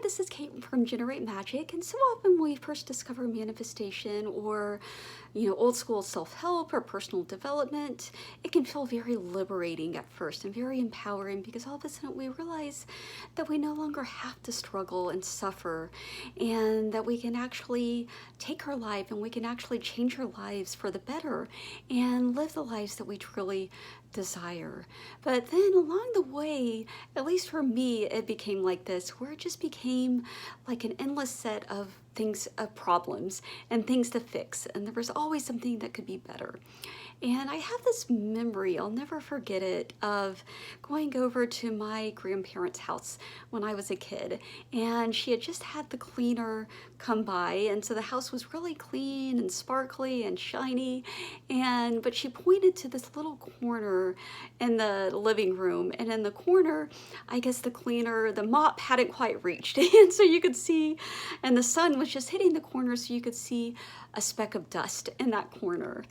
this is Kate from Generate Magic, and so often when we first discover manifestation or, old school self-help or personal development, it can feel very liberating at first and very empowering because all of a sudden we realize that we no longer have to struggle and suffer, and that we can actually take our life and we can actually change our lives for the better and live the lives that we truly desire. But then along the way, at least for me, it became like this, where it just became like an endless set of things, of problems and things to fix, and there was always something that could be better. And I have this memory, I'll never forget it, of going over to my grandparents' house when I was a kid, and she had just had the cleaner come by, and so the house was really clean and sparkly and shiny, but she pointed to this little corner in the living room, and in the corner, I guess the mop hadn't quite reached, and so you could see, and the sun was just hitting the corner, so you could see a speck of dust in that corner.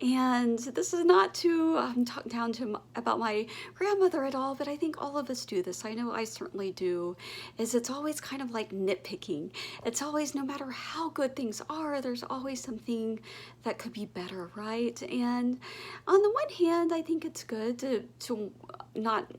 And this is not to talk down about my grandmother at all, but I think all of us do this. I know I certainly do, is it's always kind of like nitpicking. It's always, no matter how good things are, there's always something that could be better, right? And on the one hand, I think it's good to not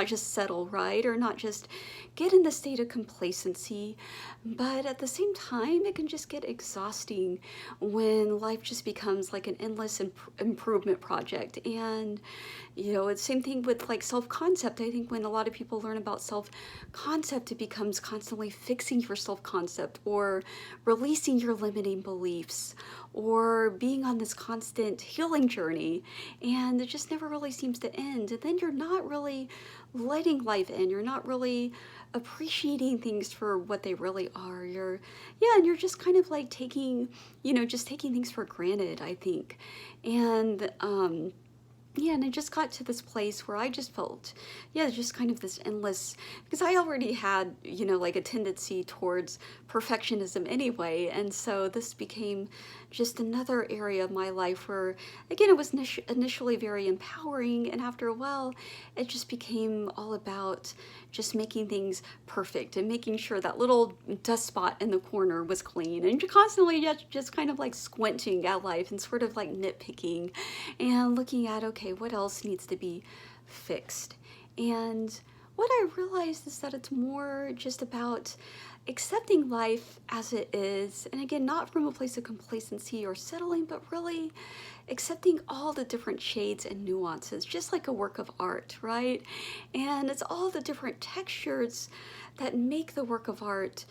just settle, right? Or not just get in the state of complacency, but at the same time, it can just get exhausting when life just becomes like an endless improvement project. And it's same thing with like self-concept. I think when a lot of people learn about self-concept, it becomes constantly fixing your self-concept or releasing your limiting beliefs or being on this constant healing journey, and it just never really seems to end. And then you're not really letting life in. You're not really appreciating things for what they really are. And you're just kind of like taking things for granted, I think. And and it just got to this place where I just felt, just kind of this endless, because I already had, like a tendency towards perfectionism anyway. And so this became just another area of my life where, again, it was initially very empowering. And after a while, it just became all about just making things perfect and making sure that little dust spot in the corner was clean, and constantly just kind of like squinting at life and sort of like nitpicking and looking at, okay, what else needs to be fixed? And what I realized is that it's more just about accepting life as it is, and again, not from a place of complacency or settling, but really accepting all the different shades and nuances, just like a work of art, right? And it's all the different textures that make the work of art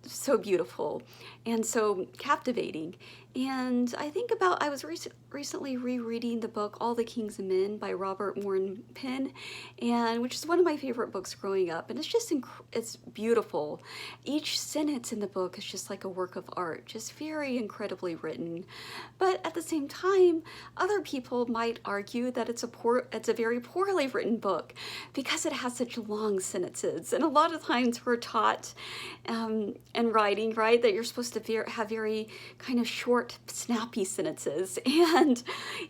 so beautiful and so captivating. And I think about, I was recently rereading the book All the Kings of Men by Robert Warren Penn, and which is one of my favorite books growing up, and it's just it's beautiful. Each sentence in the book is just like a work of art, just very incredibly written. But at the same time, other people might argue that it's a very poorly written book because it has such long sentences. And a lot of times we're taught in writing, right, that you're supposed to have very kind of short, snappy sentences. And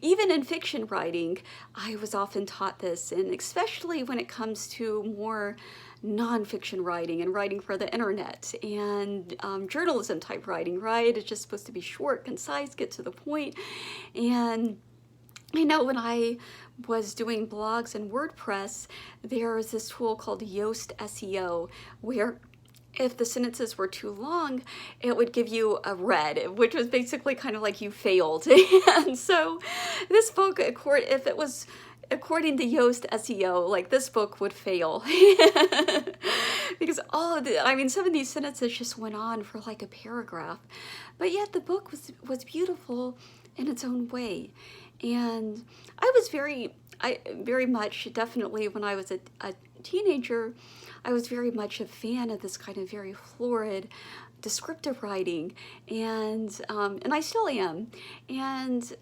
even in fiction writing, I was often taught this, and especially when it comes to more nonfiction writing and writing for the internet and journalism type writing, right? It's just supposed to be short, concise, get to the point. And I know when I was doing blogs and WordPress, there was this tool called Yoast SEO, where if the sentences were too long, it would give you a red, which was basically kind of like you failed. And so this book, if it was according to Yoast SEO, like this book would fail. Because some of these sentences just went on for like a paragraph. But yet the book was beautiful in its own way. And I was very much, definitely when I was a teenager, I was very much a fan of this kind of very florid, descriptive writing, and I still am. And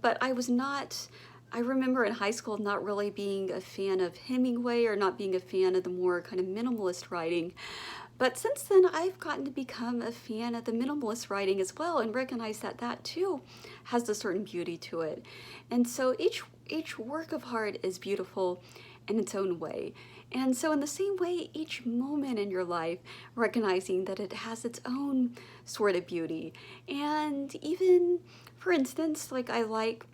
but I was not. I remember in high school not really being a fan of Hemingway or not being a fan of the more kind of minimalist writing. But since then, I've gotten to become a fan of the minimalist writing as well, and recognize that too has a certain beauty to it. And so each work of art is beautiful in its own way. And so in the same way, each moment in your life, recognizing that it has its own sort of beauty. And even, for instance, like I like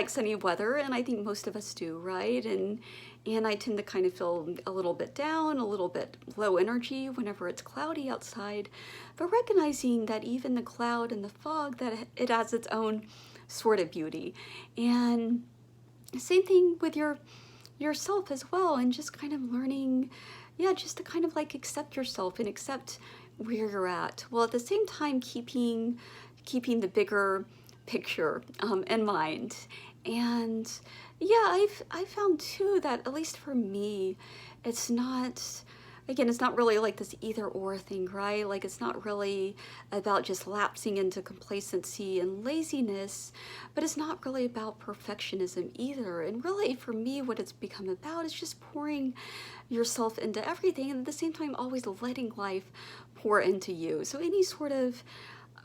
sunny weather, and I think most of us do, right? And I tend to kind of feel a little bit down, a little bit low energy whenever it's cloudy outside. But recognizing that even the cloud and the fog, that it has its own sort of beauty. And same thing with yourself as well, and just kind of learning, yeah, just to kind of like accept yourself and accept where you're at, while at the same time keeping the bigger picture in mind. And yeah, I've found too that, at least for me, it's not, again, it's not really like this either or thing, right? Like, it's not really about just lapsing into complacency and laziness, but it's not really about perfectionism either. And really, for me, what it's become about is just pouring yourself into everything, and at the same time, always letting life pour into you. So any sort of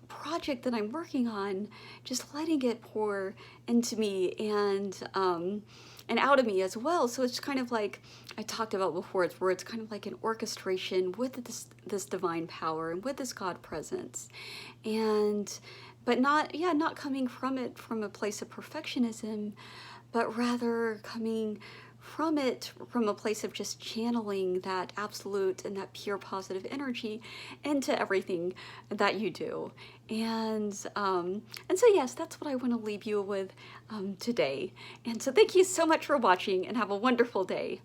project that I'm working on, just letting it pour into me and out of me as well. So it's kind of like I talked about before, it's where it's kind of like an orchestration with this divine power and with this God presence. And but not coming from it from a place of perfectionism, but rather coming from it from a place of just channeling that absolute and that pure positive energy into everything that you do. And so yes, that's what I want to leave you with today. And so thank you so much for watching, and have a wonderful day.